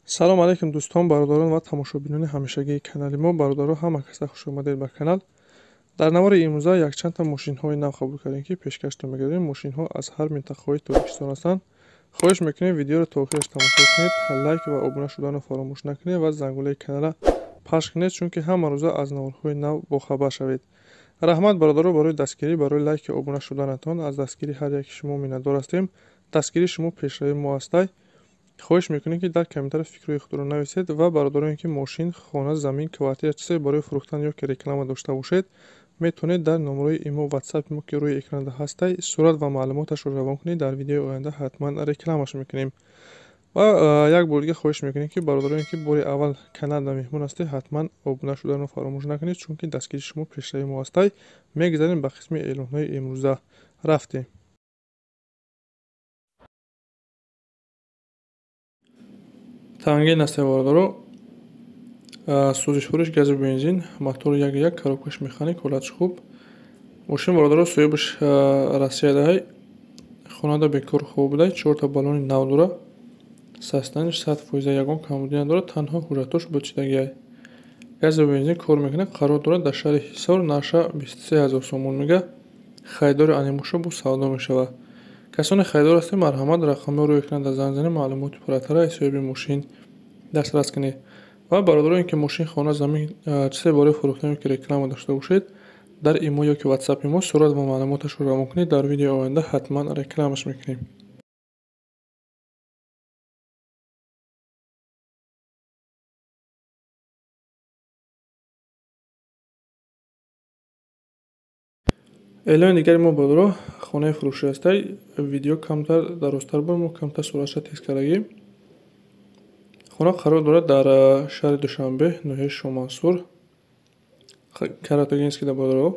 салом алейкум дӯстон, бародарон ва тамошобинони ҳамешагии канали мо. Бародаро ҳама каса хушомадед ба канал. Дар навори имрӯза якчандта мошинҳои нав қабул кардем, ки пешкашда мегардем. Мошинҳо аз ҳар минтақаҳои Тоҷикистон ҳастанд. Хоҳиш мекунем видеоро то охираш тамошо кунед, лайк ва обуна шуданро фаромӯш накунед ва зангулаи канала пахш кунед, чунки ҳама рӯза аз наворҳои нав бохабар шавед. раҳмат бародаро барои дастгирӣ, барои лайки обуна шуданатон. Аз дастгирии ҳар яки шумо миннатдор ҳастем. Дастгирии шумо пешравии мо ҳастай. хоҳиш мекунем ки дар комментария фикрҳои худро нависед ва бародароне ки мошин, хона, замин, квартира чизе барои фурӯхтан ё ки реклама дошта бошед, метавонед дар номерои имо ватсапи мо ки рӯи экрана ҳастай сурат ва маълумоташро равон кунед. Дар видеои оянда ҳатман рекламаш мекунем. ва як бор дига хоҳиш мекунем ки бародароне ки бори аввал каналда меҳмон ҳастед, ҳатман обуна шуданро фаромӯш накунед, чунки дастгирии шумо пешравии мо ҳастай. Мегзарем ба қисми эълонҳои имрӯза. рафтем. Тангин ҳастем бародаро. сӯзишвориш гази бензин, мотор 1.1, коробкаш механик, ҳолатиш хуб. Мошин бародаро соҳибаш Россиядаҳай, хонада бекор хоб будай, 4 та баллони нав дора, састаниш 100% ягон камбудӣ надора, танҳо ҳуҷҷатош бочидагиай. Гази бензин кор мекунад, қарор дорад дар шаҳри Ҳисор, нарша 23 000 сомон мега. хайдори анимуша бо савдо мешавад. касоне хайдор ҳастем, марҳамат, рақамҳои рӯи экрана занг занед, маълумоти пурратара соҳиби мошин дастрас кунед. ва бародароне ки мошин, хона, замин чизе барои фурӯхтан ё ки реклама дошта бошед, дар имо ё ки ватсапи мо сурат ва маълумоташро равон кунед. Дар видеои оянда ҳатман рекламаш мекунем. эълони дигари мо бародаро, хонаи фурӯшӣ ҳастай. Видео камтар дарозтар бо мо камтар суръатша тез кардагӣ. хона қарор дорад дар шаҳри Душанбе, ноҳияи Шомансур, Каратагинскида бародаро.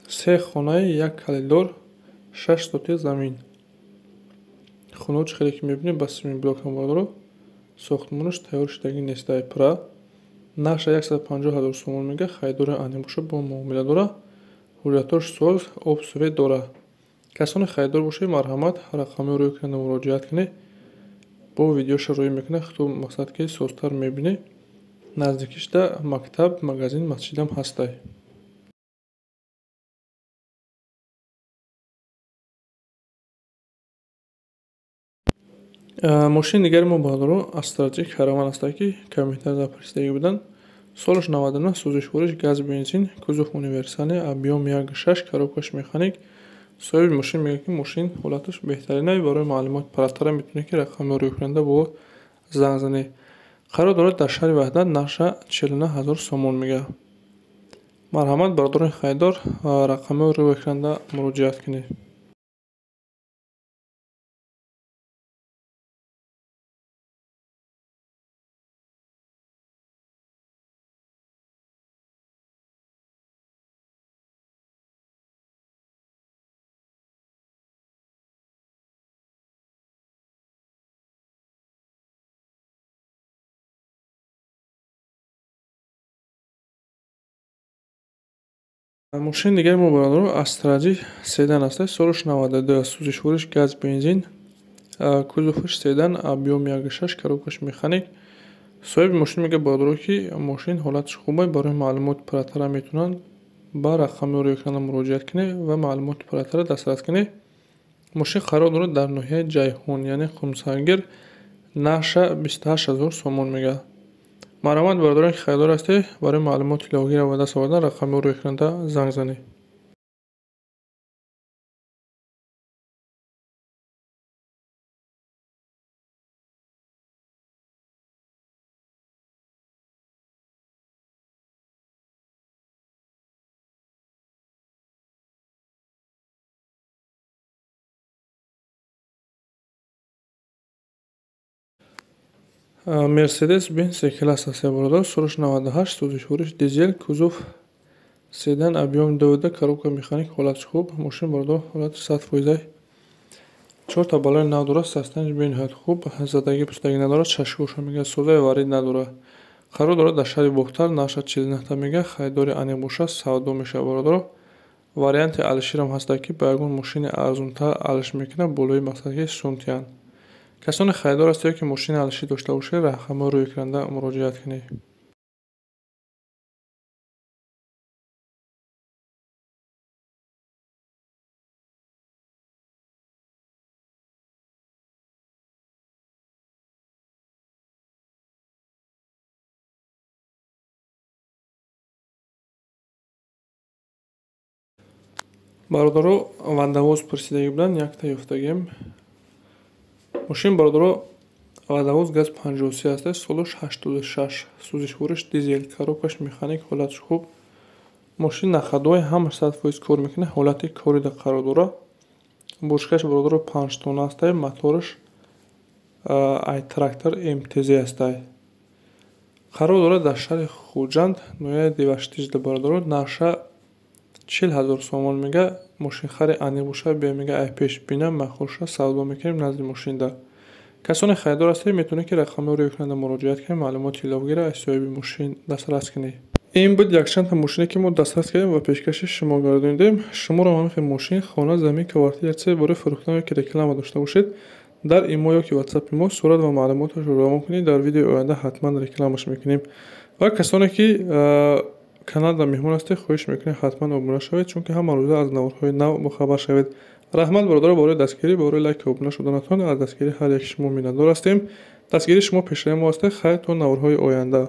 3 хонаи 1 калидор, 6 соти замин. хонаҳо чӣ хеле ки мебинед ба симин блок ҳам бародаро. сохтмонаш тайёр шудагӣ нестай пра. нарша 150 000 сомон мега. хайдори анимуша бо муомила дора. ҳуҷҷатош соз, об совет дора. касоне хайдор бошед, марҳамат, рақамҳои рӯи экрана муроҷиат кунед. бо видеоша рӯй мекунад, худо мақсад ки созтар мебинед. наздикишда мактаб, магазин, масҷидам ҳастай. мошини дигари мо бародаро Астраҷик Караван ҳастай, ки комментар запарсидагӣ буданд. солаш 99, сӯзишвориш газ бензин, кузов универсале, объем 1.6, коробкаш механик. соҳиби мошин мегӯяд ки мошин ҳолаташ беҳтаринай. барои маълумоти пурратара метавонед ки рақамҳои рӯи экрана бо занг занед. қарор дорад дар шаҳри Ваҳдат, нарша 49 000 сомон мега. марҳамат, бародарони хайдор, рақамҳои рӯи экрана муроҷиат кунед. мошини дигари мо бародаро Астраҷик седан ҳастай. солаш 92, сӯзишвориш газ бензин, кузоваш седан, объем 1.6, коробкаш механик. соҳиби мошин мегӯяд бародаро ки мошин ҳолатиш хубай. барои маълумоти пурратара метавонанд ба рақамҳои рӯи экрана муроҷиат кунед ва маълумоти пурратара дастрас кунед. мошин қарор дорад дар ноҳияи Ҷайҳун, яъне Хумсангир, нарша 28 000 сомон мега. марҳамат, бародароне ки хайдор ҳастед, барои маълумоти иловагиро ба даст овардан рақамҳои рӯи экрана занг занед. Мерседес Бенц С-класс ҳастай бародаро. солаш 98, сӯзишвориш дизел, кузов седан, объем 2, коробка механик, ҳолатиш хуб. мошин бародаро ҳолати 100%. 4 та баллони нав дора, састаниш бениҳоят хуб, задагӣ пӯстагӣ надора, чашгоша мега соза, варид надора. қарор дорад дар шаҳри Бохтар, нарша 49 мега. хайдори анимуша савдо мешавад бародаро. варианти алиширам ҳастай, ки ба ягон мошини арзонтар алиш мекунад. болои мақсад ки сунтиян. касоне хайдор ҳастед ки мошини алишӣ дошта бошед, рақамҳои рӯйкунанда муроҷиат кунед. бародаро вандавоз пурсидагӣ буданд, якта ёфтагем. Мошин бародаро вандавоз газ 53 аст, солаш 86, сӯзишвориш дизел, коробкаш механик, ҳолатш хуб. мошин нахадҳои ҳамаш 100% кор мекунад, ҳолати корида қарор дорад. бошкаш бародаро 5 тонна аст, мотораш трактор МТЗ аст. қарор дорад дар шаҳри Хуҷанд, ноҳияи Деваштижда. бародаро наша 40,000 сомон мега. мошинхари аниқ боша, бия мега ай пеш бина махоша савдо мекунем назди мошинда. касоне хайдор ҳастед, метавонед ки рақамҳои рӯйкунанда муроҷиат кунед, маълумоти иловагиро аз соҳиби мошин дастрас кунед. ин буд якчанд та мошине ки мо дастрас кардем ва пешкаши шумо гардонидем. шуморо манфи мошин, хона, замин, квартира чизе бораи фурӯхтан ёки реклама дошта бошед, дар имо ёки ватсапи мо сурат ва маълумоташро равон кунед. дар видеои оянда ҳатман рекламаш мекунем. ва касоне ки каналда меҳмон ҳастед, хоҳиш мекунем ҳатман обуна шавед, чунки ҳама рӯза аз наврҳои нав бохабар шавед. раҳмат бародаро барои дастгирӣ, барои лайк ва обуна шуданатон. аз дастгирии ҳар яки шумо миннатдор ҳастем. дастгирии шумо пешраи мо ҳастед. хайр то наврҳои оянда.